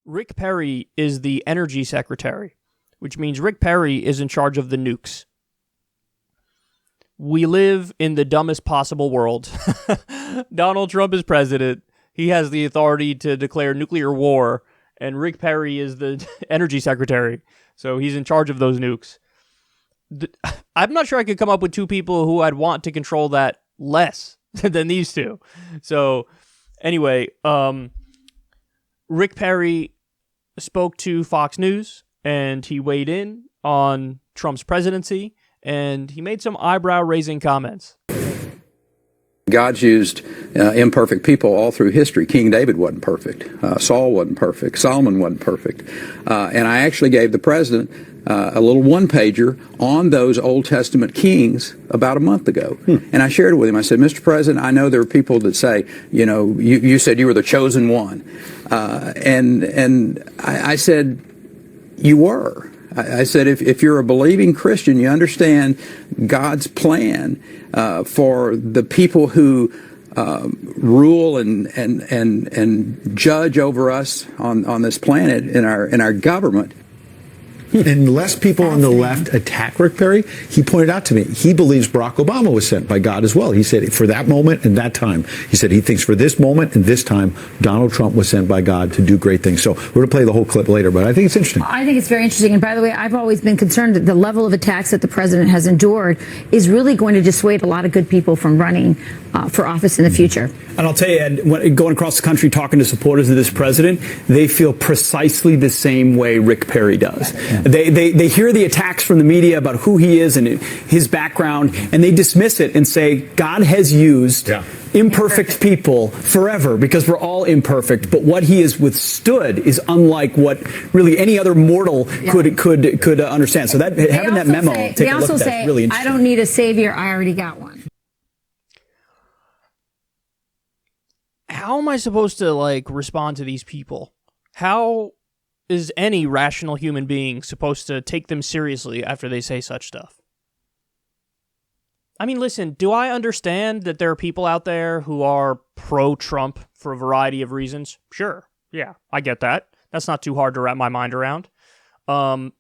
Rick Perry is the energy secretary, which means Rick Perry is in charge of the nukes. We live in the dumbest possible world. Donald Trump is president. He has the authority to declare nuclear war, and Rick Perry is the energy secretary. So he's in charge of those nukes. I'm not sure I could come up with two people who I'd want to control that less than these two. So anyway, Rick Perry spoke to Fox News, and he weighed in on Trump's presidency, and he made some eyebrow-raising comments. God's used imperfect people all through history. King David wasn't perfect. Saul wasn't perfect. Solomon wasn't perfect. And I actually gave the president a little one-pager on those Old Testament kings about a month ago. And I shared it with him. I said, Mr. President, I know there are people that say, you said you were the chosen one. And I said, you were. I said, if you're a believing Christian, you understand God's plan for the people who rule and judge over us on this planet in our government. Unless people on the left attack Rick Perry, he pointed out to me, he believes Barack Obama was sent by God as well. He said for that moment and that time, he said he thinks for this moment and this time, Donald Trump was sent by God to do great things. So we're going to play the whole clip later, but I think it's interesting. I think it's very interesting. And by the way, I've always been concerned that the level of attacks that the president has endured is really going to dissuade a lot of good people from running for office in the future. And I'll tell you, Ed, going across the country talking to supporters of this president, they feel precisely the same way Rick Perry does. They hear the attacks from the media about who he is and his background, and they dismiss it and say, God has used imperfect people forever because we're all imperfect. But what he has withstood is unlike what really any other mortal could understand. So that having that memo, take a look at that, really interesting. I don't need a savior. I already got one. How am I supposed to respond to these people? How is any rational human being supposed to take them seriously after they say such stuff? I mean, listen, do I understand that there are people out there who are pro-Trump for a variety of reasons? Sure. Yeah, I get that. That's not too hard to wrap my mind around. When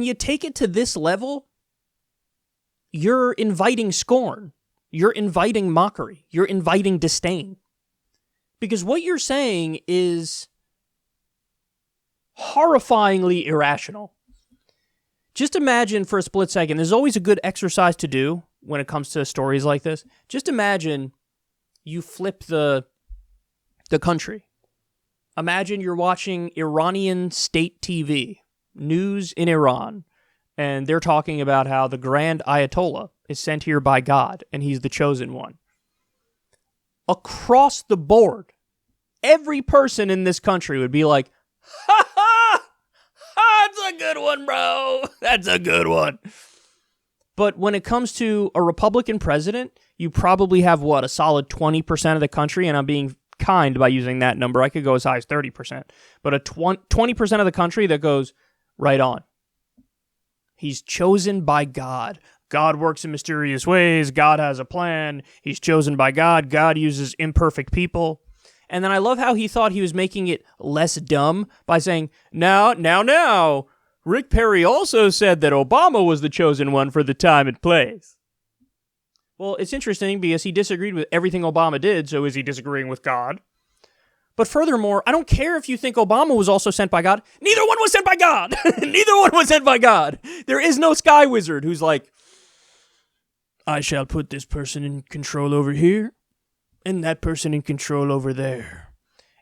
you take it to this level, you're inviting scorn. You're inviting mockery. You're inviting disdain. Because what you're saying is horrifyingly irrational. Just imagine for a split second, there's always a good exercise to do when it comes to stories like this. Just imagine you flip the country. Imagine you're watching Iranian state TV, news in Iran, and they're talking about how the Grand Ayatollah is sent here by God, and he's the chosen one. Across the board, every person in this country would be like, ha ha! That's a good one, bro. That's a good one. But when it comes to a Republican president, you probably have, a solid 20% of the country, and I'm being kind by using that number. I could go as high as 30%. But a 20% of the country that goes, right on. He's chosen by God. God works in mysterious ways. God has a plan. He's chosen by God. God uses imperfect people. And then I love how he thought he was making it less dumb by saying, now, Rick Perry also said that Obama was the chosen one for the time and place. Well, it's interesting because he disagreed with everything Obama did, so is he disagreeing with God? But furthermore, I don't care if you think Obama was also sent by God. Neither one was sent by God. Neither one was sent by God. There is no sky wizard who's like, I shall put this person in control over here and that person in control over there.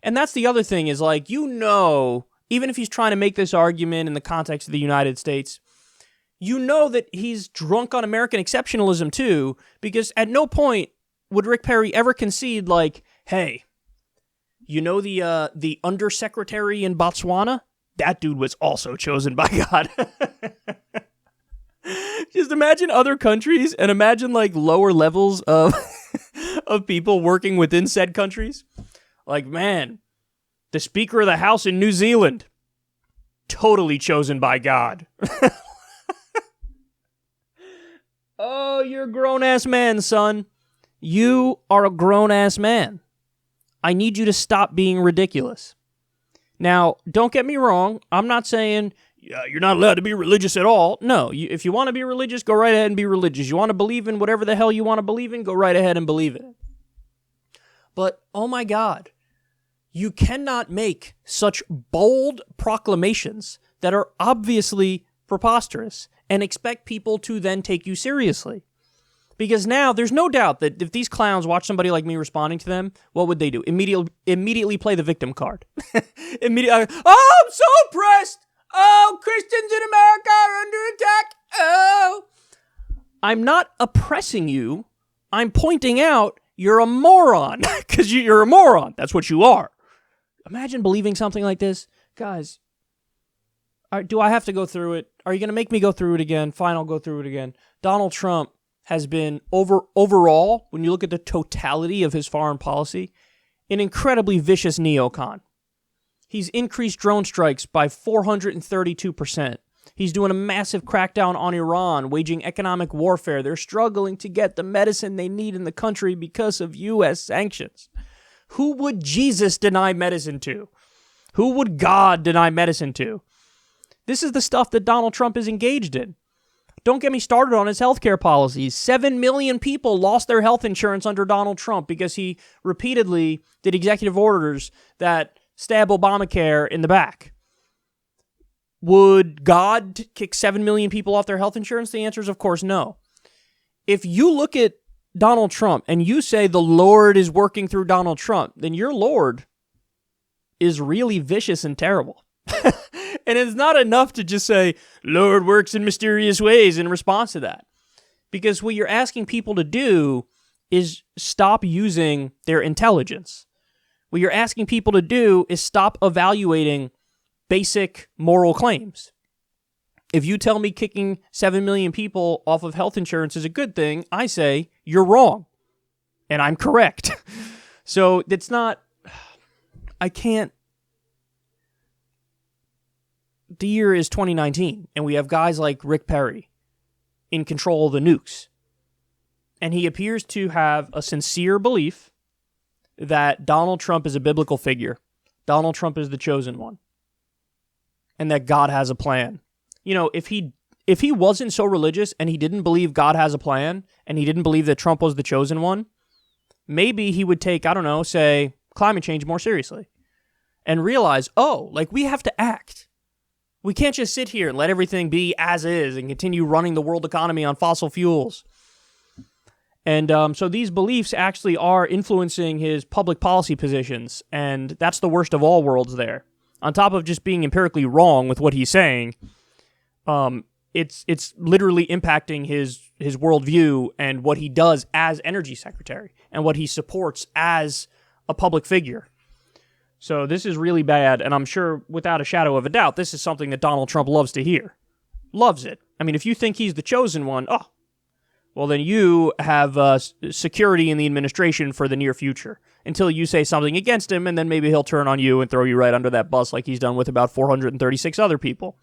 And that's the other thing is even if he's trying to make this argument in the context of the United States, you know that he's drunk on American exceptionalism too, because at no point would Rick Perry ever concede hey, the undersecretary in Botswana? That dude was also chosen by God. Just imagine other countries and imagine lower levels of of people working within said countries. Man, the Speaker of the House in New Zealand, totally chosen by God. Oh, you're a grown-ass man, son. You are a grown-ass man. I need you to stop being ridiculous. Now, don't get me wrong. I'm not saying you're not allowed to be religious at all. No, if you want to be religious, go right ahead and be religious. You want to believe in whatever the hell you want to believe in, go right ahead and believe in it. But, oh my God, you cannot make such bold proclamations that are obviously preposterous and expect people to then take you seriously. Because now there's no doubt that if these clowns watch somebody like me responding to them, what would they do? Immediately play the victim card. Immediately, oh, I'm so oppressed. Oh, Christians in America are under attack. Oh. I'm not oppressing you. I'm pointing out you're a moron. Because you're a moron. That's what you are. Imagine believing something like this. Guys, do I have to go through it? Are you going to make me go through it again? Fine, I'll go through it again. Donald Trump has been, overall, when you look at the totality of his foreign policy, an incredibly vicious neocon. He's increased drone strikes by 432%. He's doing a massive crackdown on Iran, waging economic warfare. They're struggling to get the medicine they need in the country because of U.S. sanctions. Who would Jesus deny medicine to? Who would God deny medicine to? This is the stuff that Donald Trump is engaged in. Don't get me started on his healthcare policies. 7 million people lost their health insurance under Donald Trump because he repeatedly did executive orders that stab Obamacare in the back. Would God kick 7 million people off their health insurance? The answer is, of course, no. If you look at Donald Trump and you say the Lord is working through Donald Trump, then your Lord is really vicious and terrible. And it's not enough to just say, Lord works in mysterious ways in response to that. Because what you're asking people to do is stop using their intelligence. What you're asking people to do is stop evaluating basic moral claims. If you tell me kicking 7 million people off of health insurance is a good thing, I say you're wrong. And I'm correct. So it's not, I can't. The year is 2019, and we have guys like Rick Perry in control of the nukes. And he appears to have a sincere belief that Donald Trump is a biblical figure. Donald Trump is the chosen one. And that God has a plan. You know, if he wasn't so religious and he didn't believe God has a plan, and he didn't believe that Trump was the chosen one, maybe he would take, I don't know, say, climate change more seriously. And realize, we have to act. We can't just sit here and let everything be as is and continue running the world economy on fossil fuels. And so these beliefs actually are influencing his public policy positions, and that's the worst of all worlds there. On top of just being empirically wrong with what he's saying, it's literally impacting his worldview and what he does as energy secretary and what he supports as a public figure. So this is really bad, and I'm sure, without a shadow of a doubt, this is something that Donald Trump loves to hear. Loves it. I mean, if you think he's the chosen one, well, then you have security in the administration for the near future until you say something against him, and then maybe he'll turn on you and throw you right under that bus like he's done with about 436 other people.